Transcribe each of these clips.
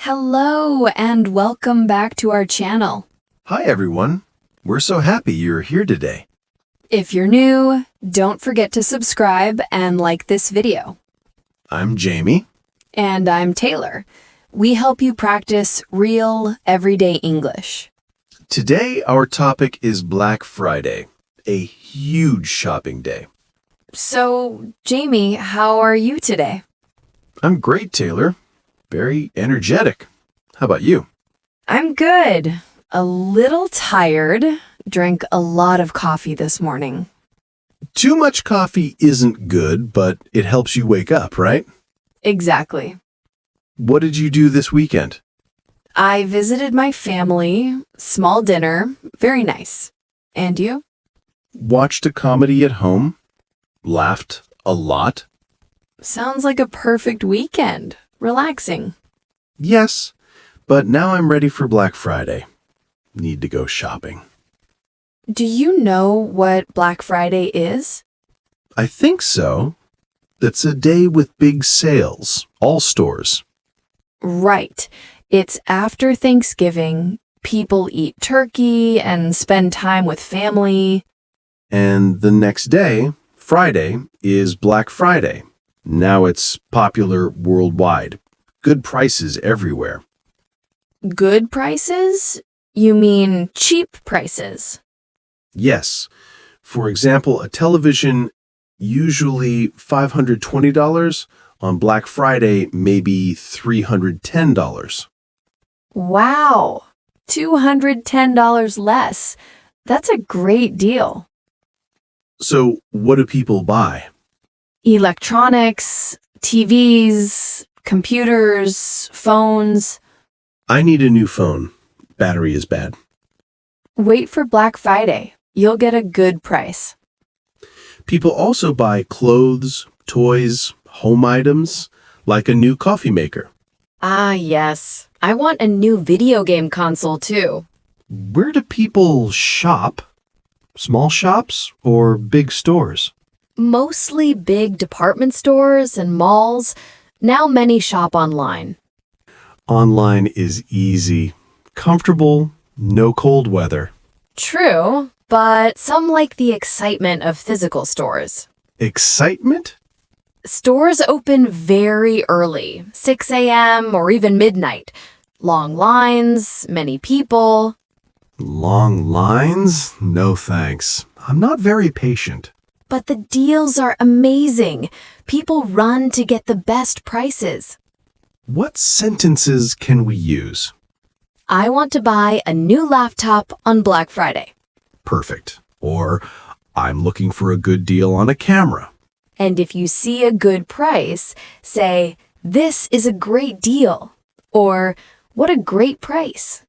Hello and welcome back to our channel. Hi everyone. We're so happy you're here today. If you're new, don't forget to subscribe and like this video. I'm Jamie. And I'm Taylor. We help you practice real, everyday English. Today our topic is Black Friday, a huge shopping day. So, Jamie, how are you today? I'm great, Taylor. Very energetic. How about you? I'm good. A little tired. Drank a lot of coffee this morning. Too much coffee isn't good, but it helps you wake up, right? Exactly. What did you do this weekend? I visited my family, small dinner, very nice. And you? Watched a comedy at home. Laughed a lot. Sounds like a perfect weekend. Relaxing. Yes, but now I'm ready for Black Friday. Need to go shopping. Do you know what Black Friday is? I think so. It's a day with big sales, all stores. Right. It's after Thanksgiving. People eat turkey and spend time with family. And the next day, Friday, is Black Friday. Now it's popular worldwide. Good prices everywhere. Good prices? You mean cheap prices? Yes. For example, a television, usually $520, on Black Friday, maybe $310. Wow. $210 less. That's a great deal. So what do people buy? Electronics, TVs, computers, phones. I need a new phone. Battery is bad. Wait for Black Friday. You'll get a good price. People also buy clothes, toys, home items, like a new coffee maker. Ah, yes. I want a new video game console, too. Where do people shop? Small shops or big stores? Mostly big department stores and malls. Now many shop online. Online is easy, comfortable, no cold weather. True, but some like the excitement of physical stores. Excitement? Stores open very early, 6 a.m. or even midnight. Long lines, many people. Long lines? No thanks. I'm not very patient. But the deals are amazing. People run to get the best prices. What sentences can we use? I want to buy a new laptop on Black Friday. Perfect. Or, I'm looking for a good deal on a camera. And if you see a good price, say, "This is a great deal," or "What a great price."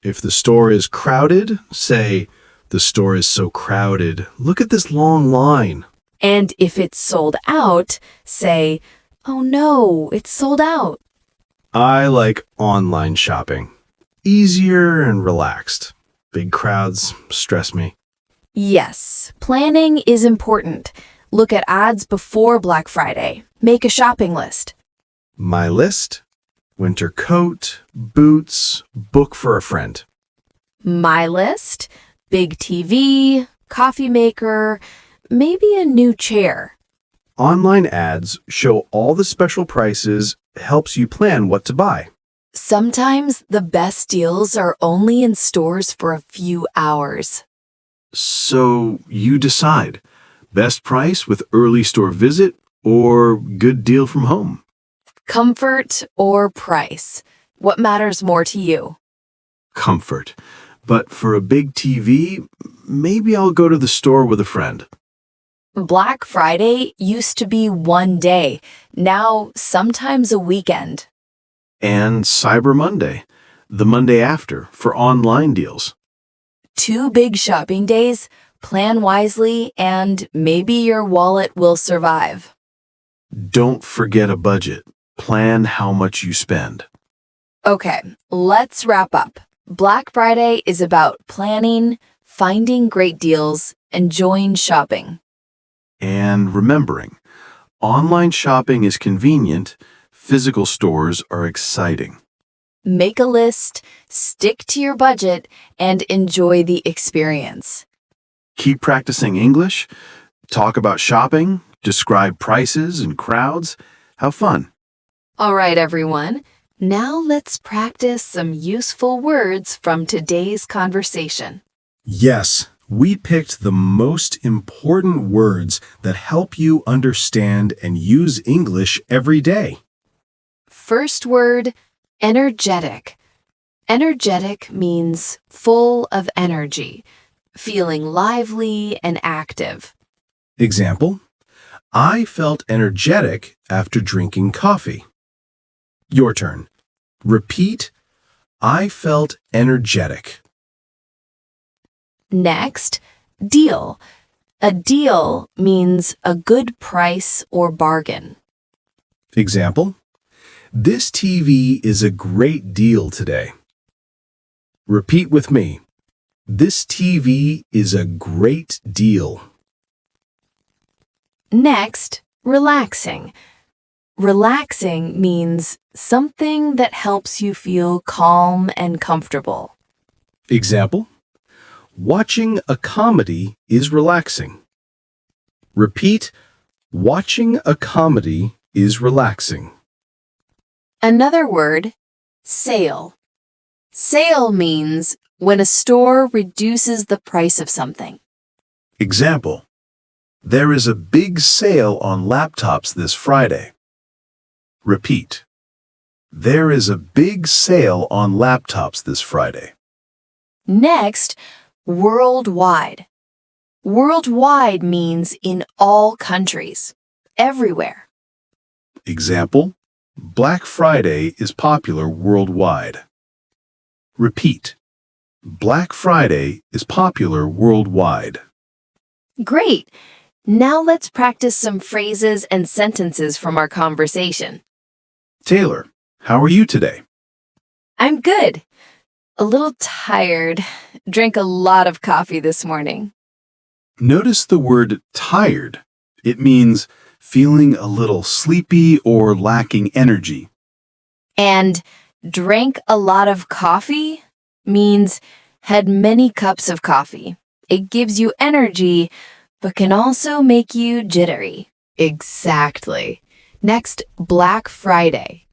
If the store is crowded, say, "The store is so crowded. Look at this long line." And if it's sold out, say, "Oh no, it's sold out." I like online shopping. Easier and relaxed. Big crowds stress me. Yes, planning is important. Look at ads before Black Friday. Make a shopping list. My list? Winter coat, boots, book for a friend. My list? Big TV, coffee maker, maybe a new chair. Online ads show all the special prices, helps you plan what to buy. Sometimes the best deals are only in stores for a few hours. So you decide. Best price with early store visit or good deal from home? Comfort or price? What matters more to you? Comfort. But for a big TV, maybe I'll go to the store with a friend. Black Friday used to be one day, now sometimes a weekend. And Cyber Monday, the Monday after, for online deals. 2 big shopping days, plan wisely, and maybe your wallet will survive. Don't forget a budget. Plan how much you spend. Okay, let's wrap up. Black Friday is about planning, finding great deals, enjoying shopping. And remembering, online shopping is convenient, physical stores are exciting. Make a list, stick to your budget, and enjoy the experience. Keep practicing English, talk about shopping, describe prices and crowds. How fun. All right, everyone. Now let's practice some useful words from today's conversation. Yes, we picked the most important words that help you understand and use English every day. First word, energetic. Energetic means full of energy, feeling lively and active. Example, I felt energetic after drinking coffee. Your turn. Repeat, I felt energetic. Next, deal. A deal means a good price or bargain. Example, this TV is a great deal today. Repeat with me. This TV is a great deal. Next, relaxing. Relaxing means something that helps you feel calm and comfortable. Example, watching a comedy is relaxing. Repeat, watching a comedy is relaxing. Another word, sale. Sale means when a store reduces the price of something. Example, there is a big sale on laptops this Friday. Repeat, there is a big sale on laptops this Friday. Next, worldwide. Worldwide means in all countries, everywhere. Example, Black Friday is popular worldwide. Repeat, Black Friday is popular worldwide. Great! Now let's practice some phrases and sentences from our conversation. Taylor, how are you today? I'm good. A little tired. Drank a lot of coffee this morning. Notice the word tired. It means feeling a little sleepy or lacking energy. And drank a lot of coffee means had many cups of coffee. It gives you energy, but can also make you jittery. Exactly. Next, Black Friday.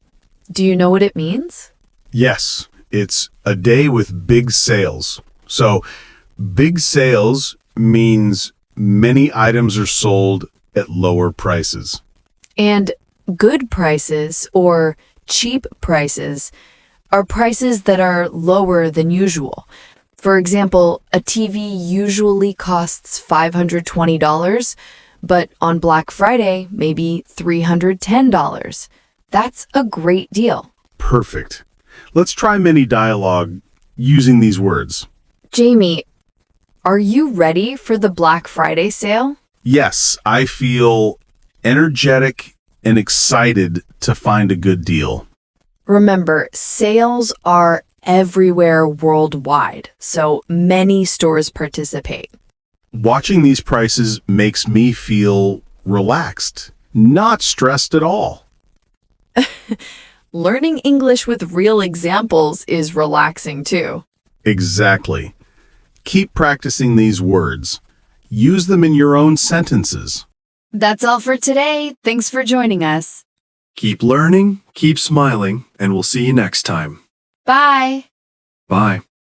Do you know what it means? Yes, it's a day with big sales. So, big sales means many items are sold at lower prices. And good prices or cheap prices are prices that are lower than usual. For example, a TV usually costs $520, but on Black Friday, maybe $310. That's a great deal. Perfect. Let's try mini dialogue using these words. Jamie, are you ready for the Black Friday sale? Yes, I feel energetic and excited to find a good deal. Remember, sales are everywhere worldwide, so many stores participate. Watching these prices makes me feel relaxed, not stressed at all. Learning English with real examples is relaxing too. Exactly. Keep practicing these words. Use them in your own sentences. That's all for today. Thanks for joining us. Keep learning, keep smiling, and we'll see you next time. Bye. Bye.